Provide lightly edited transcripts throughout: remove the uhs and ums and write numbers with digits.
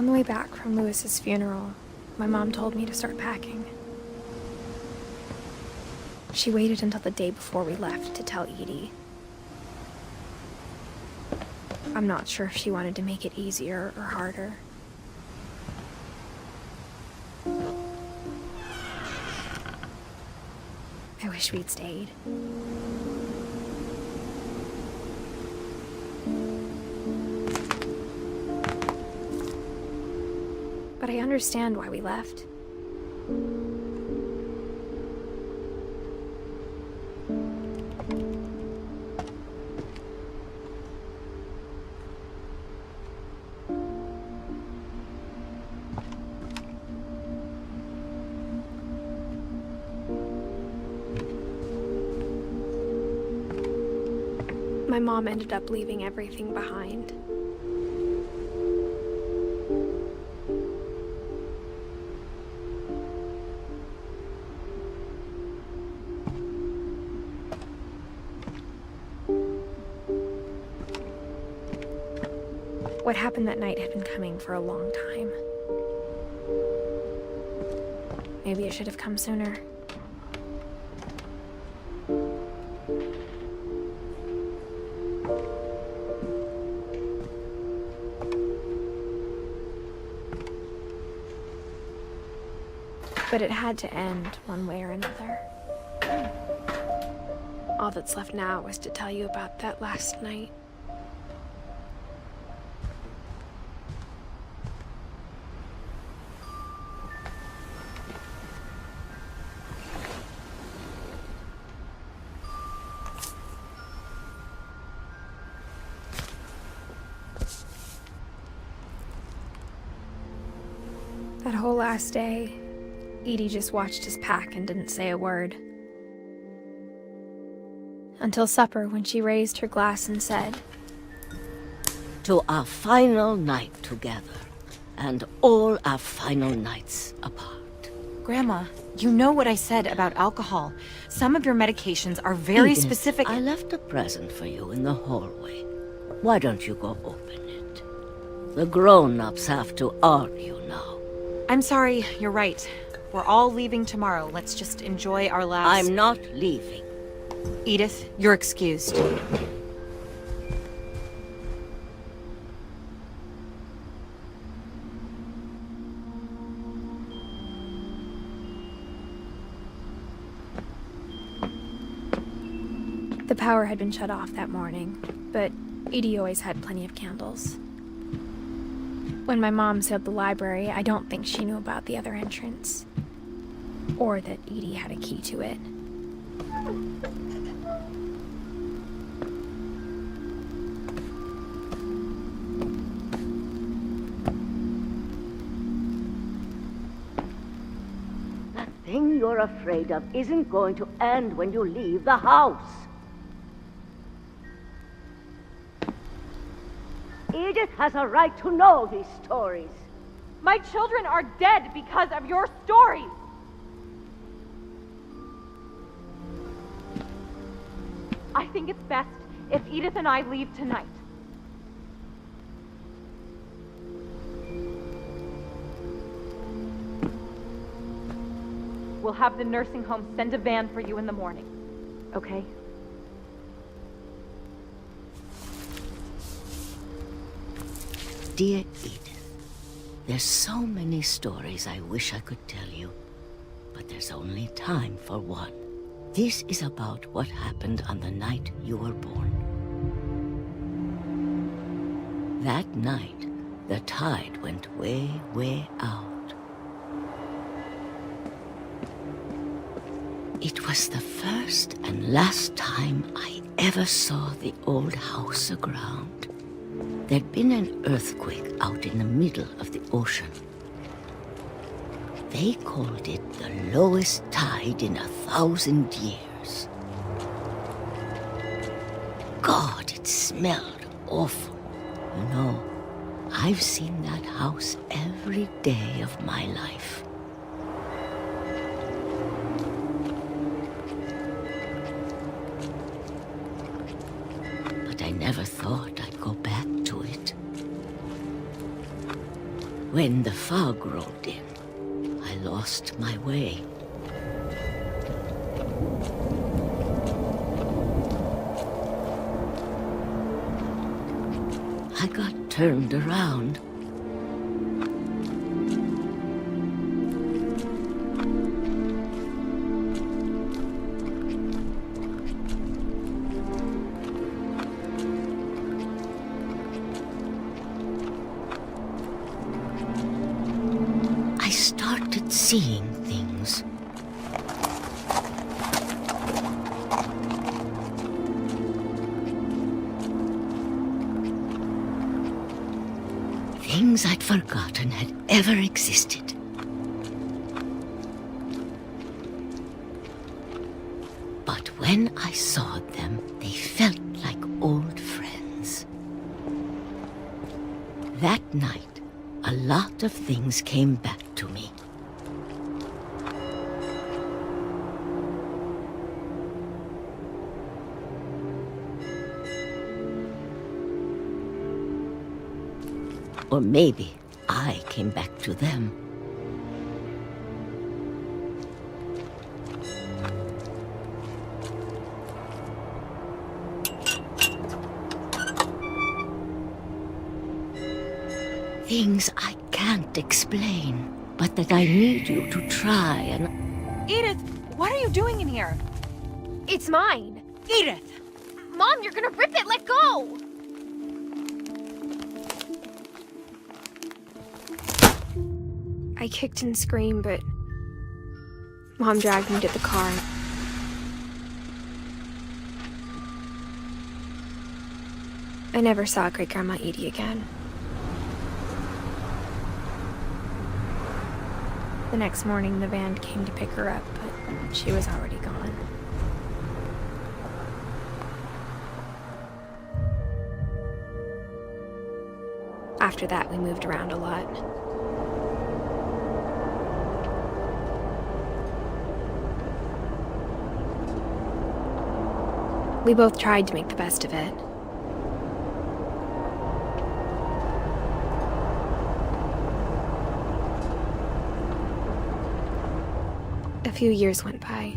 On the way back from Lewis's funeral, my mom told me to start packing. She waited until the day before we left to tell Edie. I'm not sure if she wanted to make it easier or harder. I wish we'd stayed. But I understand why we left. My mom ended up leaving everything behind. What happened that night had been coming for a long time. Maybe it should have come sooner. But it had to end one way or another. All that's left now is to tell you about that last night. That whole last day, Edie just watched us pack and didn't say a word. Until supper, when she raised her glass and said, "To our final night together, and all our final nights apart." Grandma, you know what I said about alcohol. Some of your medications are very Edith, specific. I left a present for you in the hallway. Why don't you go open it? The grown-ups have to argue now. I'm sorry, you're right. We're all leaving tomorrow. Let's just enjoy our last... I'm not leaving. Edith, you're excused. the power had been shut off that morning, but Edie always had plenty of candles. When my mom sealed the library, I don't think she knew about the other entrance, or that Edie had a key to it. That thing you're afraid of isn't going to end when you leave the house. Edith has a right to know these stories. My children are dead because of your stories! I think it's best if Edith and I leave tonight. We'll have the nursing home send a van for you in the morning, okay? Dear Edith, there's so many stories I wish I could tell you, but there's only time for one. This is about what happened on the night you were born. That night, the tide went way, way out. It was the first and last time I ever saw the old house aground. There'd been an earthquake out in the middle of the ocean. They called it the lowest tide in 1,000 years. God, it smelled awful. You know, I've seen that house every day of my life. But I never thought I'd go back to it. When when the fog rolled in, I lost my way. I got turned around. I started seeing things. Things I'd forgotten had ever existed. But when I saw them, they felt like old friends. That night, a lot of things came back to me. Or maybe I came back to them. Things I can't explain, but that I need you to try and... Edith, what are you doing in here? It's mine. Edith! Mom, you're gonna rip it! Let go! I kicked and screamed, but Mom dragged me to the car. I never saw Great-Grandma Edie again. The next morning, the van came to pick her up, but she was already gone. After that, we moved around a lot. We both tried to make the best of it. A few years went by.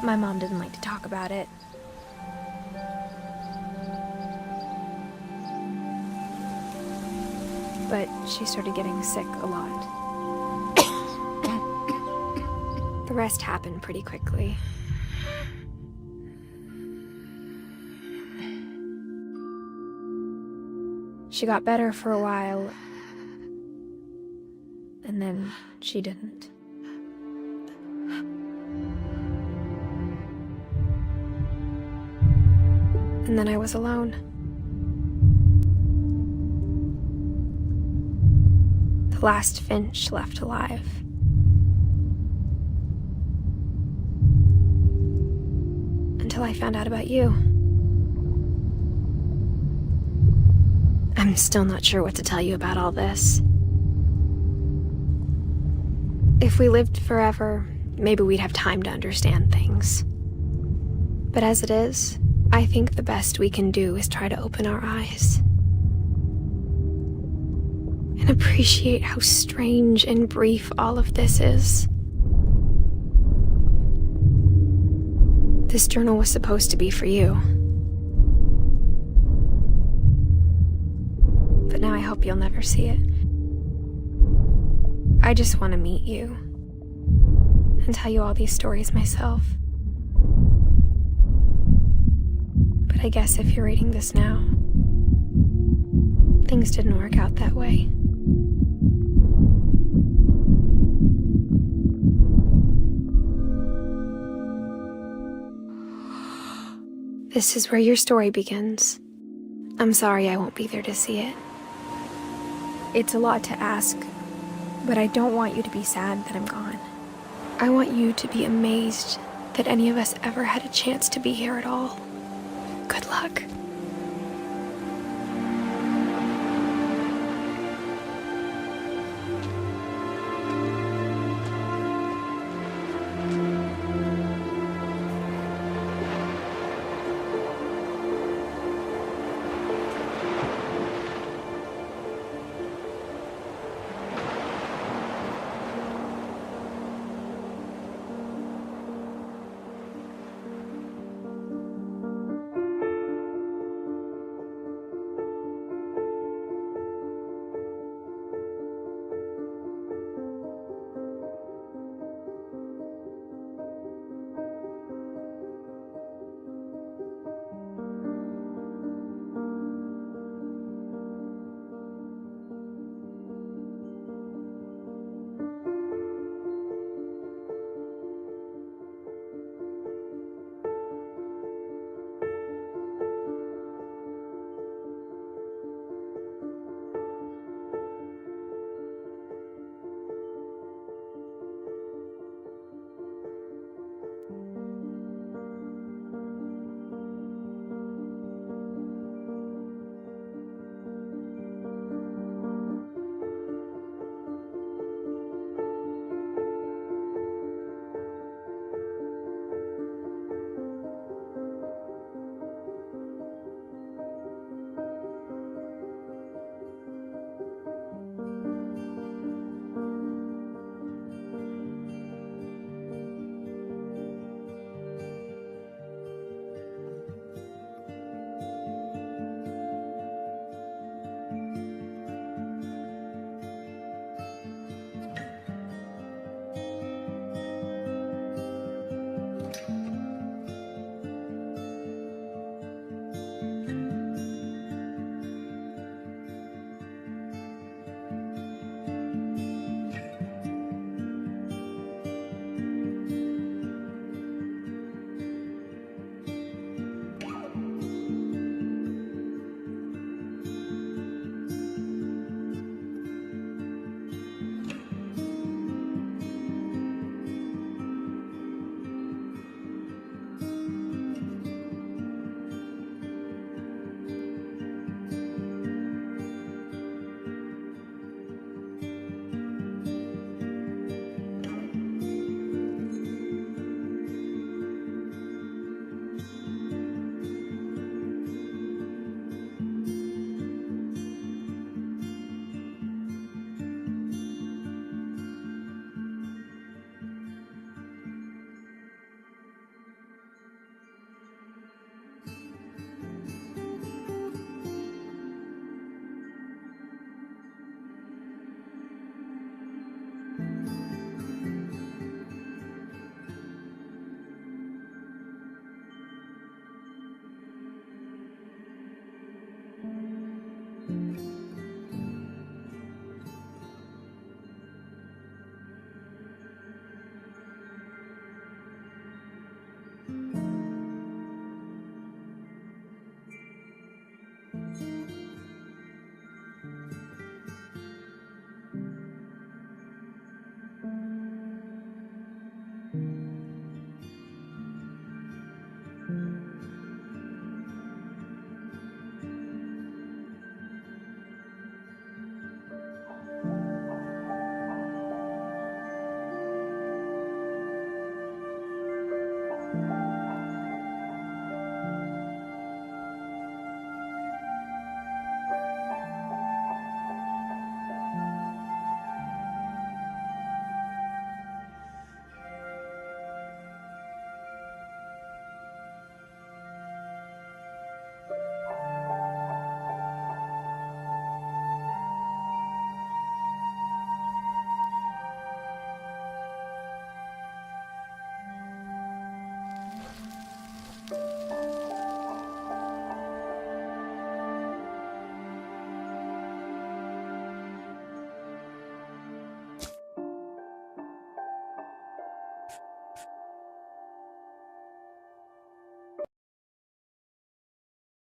My mom didn't like to talk about it. But she started getting sick a lot. The rest happened pretty quickly. She got better for a while, and then she didn't. And then I was alone. The last Finch left alive. Until I found out about you. I'm still not sure what to tell you about all this. If we lived forever, maybe we'd have time to understand things. But as it is, I think the best we can do is try to open our eyes. And appreciate how strange and brief all of this is. This journal was supposed to be for you. But now I hope you'll never see it. I just want to meet you and tell you all these stories myself. But I guess if you're reading this now, things didn't work out that way. This is where your story begins. I'm sorry I won't be there to see it. It's a lot to ask, but I don't want you to be sad that I'm gone. I want you to be amazed that any of us ever had a chance to be here at all. Good luck.